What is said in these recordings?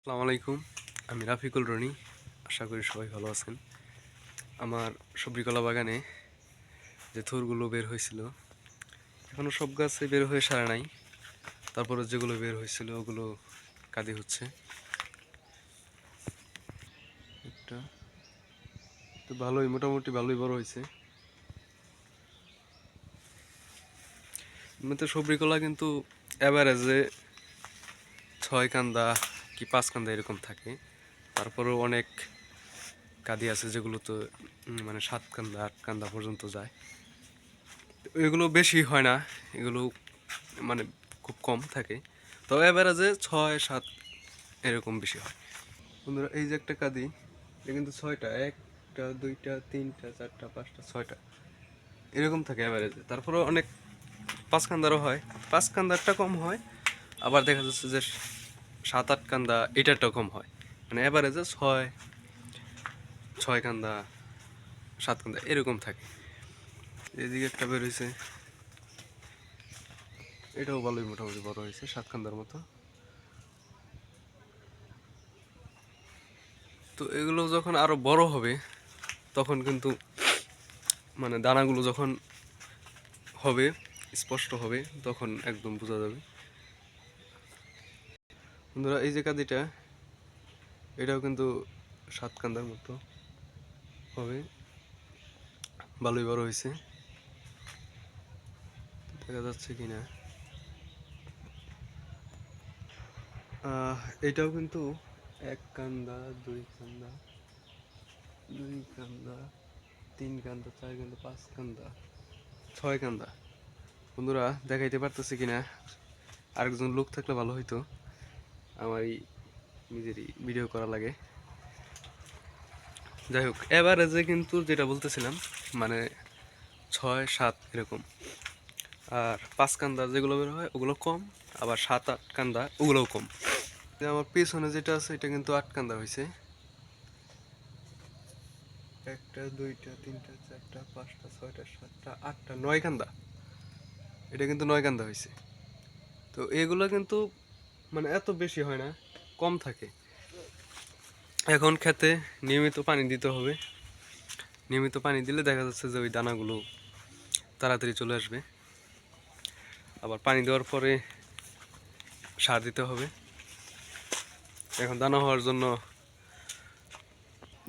আসসালামু আলাইকুম। আমি রাফিকুল রনি। আশা করি সবাই ভালো আছেন। আমার সবজি কলা বাগানে যে থোরগুলো বের হয়েছিল এখনো সব গাছে বের হয়ে সারে নাই। তারপরে যেগুলো বের হয়েছিল ওগুলো কাঁদি হচ্ছে। একটা তো ভালোই, মোটামুটি ভালোই বড় হয়েছে। এমনিতে সবজি কলা কিন্তু অ্যাভারেজে 6 কান্দা কি 5 কান্দা এরকম থাকে। তারপরেও অনেক কাঁদি আছে যেগুলো তো মানে 7 কান্দা 8 কান্দা পর্যন্ত যায়। এগুলো বেশি হয় না, এগুলো মানে খুব কম থাকে। তবে এভারেজে 6 7 এরকম বেশি হয়। বন্ধুরা, এই যে একটা কাঁদি, এটা কিন্তু 6টা, 1টা 2টা 3টা 4টা 5টা 6টা এরকম থাকে এভারেজে। তারপরে অনেক 5 কান্দারও হয়, 5 কান্দারটা কম হয়। আবার দেখা যাচ্ছে যে 7 8 কান্দা এটারটা কম হয়। মানে এভারেজে 6 কান্দা 7 কান্দা এরকম থাকে। এদিকে একটা বের হয়েছে, এটাও ভালোই মোটামুটি বড় হয়েছে, 7 কান্দার মতো। তো এগুলো যখন আরো বড় হবে তখন কিন্তু মানে দানাগুলো যখন হবে, স্পষ্ট হবে, তখন একদম বোঝা যাবে। বন্ধুরা, এই যে কাঁদিটা, এটাও কিন্তু 7 কান্দার মতো হবে, ভালোই বড় হয়েছে। দেখা যাচ্ছে কিনা, এটাও কিন্তু 1 কান্দা 2 কান্দা 2 কান্দা 3 কান্দা 4 কান্দা 5 কান্দা 6 কান্দা। বন্ধুরা, দেখাইতে পারতেছে কিনা, আরেকজন লোক থাকলে ভালো হইতো, আমারই নিজেরই ভিডিও করা লাগে। যাই হোক, এভারেজে কিন্তু যেটা বলতেছিলাম মানে 6 7 এরকম। আর 5 কান্দা যেগুলো বের হয় ওগুলো কম, আবার 7 8 কান্দা ওগুলোও কম। আমার পিছনে যেটা আছে এটা কিন্তু 8 কান্দা হয়েছে। 1টা 2টা 3টা 4টা 5টা 6টা 7টা 8টা 9 কান্দা, এটা কিন্তু 9 কান্দা হয়েছে। তো এগুলো কিন্তু মানে এত বেশি হয় না, কম থাকে। এখন খেতে নিয়মিত পানি দিতে হবে। নিয়মিত পানি দিলে দেখা যাচ্ছে যে ওই দানাগুলো তাড়াতাড়ি চলে আসবে। আবার পানি দেওয়ার পরে সার দিতে হবে। এখন দানা হওয়ার জন্য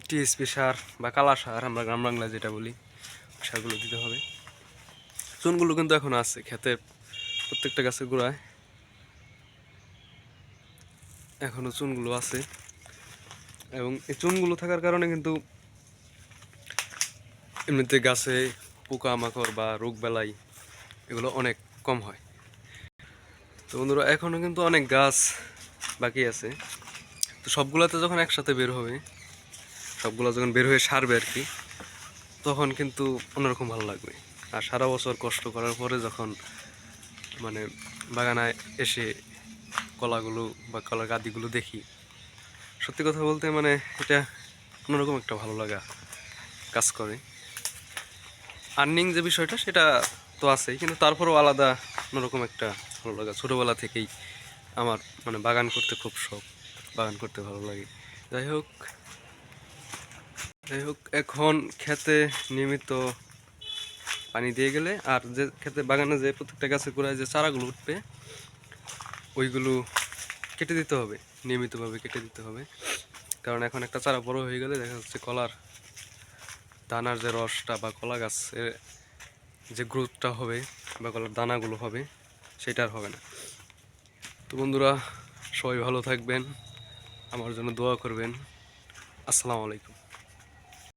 টিএসপি সার বা কালা সার, আমরা গ্রাম বাংলায় যেটা বলি, সারগুলো দিতে হবে। চুনগুলো কিন্তু এখন আছে ক্ষেতের প্রত্যেকটা গাছের গোড়ায়, এখনো চুনগুলো আছে। এবং এই চুনগুলো থাকার কারণে কিন্তু এমনিতে গাছে পোকামাকড় বা রোগ বালাই এগুলো অনেক কম হয়। তো বন্ধুরা, এখনো কিন্তু অনেক গাছ বাকি আছে। তো সবগুলাতে যখন একসাথে বের হবে, সবগুলো যখন বের হয়ে সারবে আর কি, তখন কিন্তু অন্যরকম ভালো লাগবে। আর সারা বছর কষ্ট করার পরে যখন মানে বাগানায় এসে কলাগুলো বা কলার গাদিগুলো দেখি, সত্যি কথা বলতে মানে এটা অন্যরকম একটা ভালো লাগা কাজ করে। আর্নিং যে বিষয়টা সেটা তো আছেই, কিন্তু তারপরেও আলাদা অন্যরকম একটা ভালো লাগা। ছোটোবেলা থেকেই আমার মানে বাগান করতে খুব শখ, বাগান করতে ভালো লাগে। যাই হোক, এখন খেতে নিয়মিত পানি দিয়ে গেলে, আর যে খেতে বাগানে যে প্রত্যেকটা গাছের গোড়ায় যে চারাগুলো উঠবে ওইগুলো কেটে দিতে হবে, নিয়মিতভাবে কেটে দিতে হবে। কারণ এখন একটা চারা বড় হয়ে গেলে দেখা যাচ্ছে কলার দানার যে রসটা বা কলা গাছের যে গ্রোথটা হবে বা কলার দানাগুলো হবে সেটা আর হবে না। তো বন্ধুরা, সবাই ভালো থাকবেন, আমার জন্য দোয়া করবেন। আসসালামু আলাইকুম।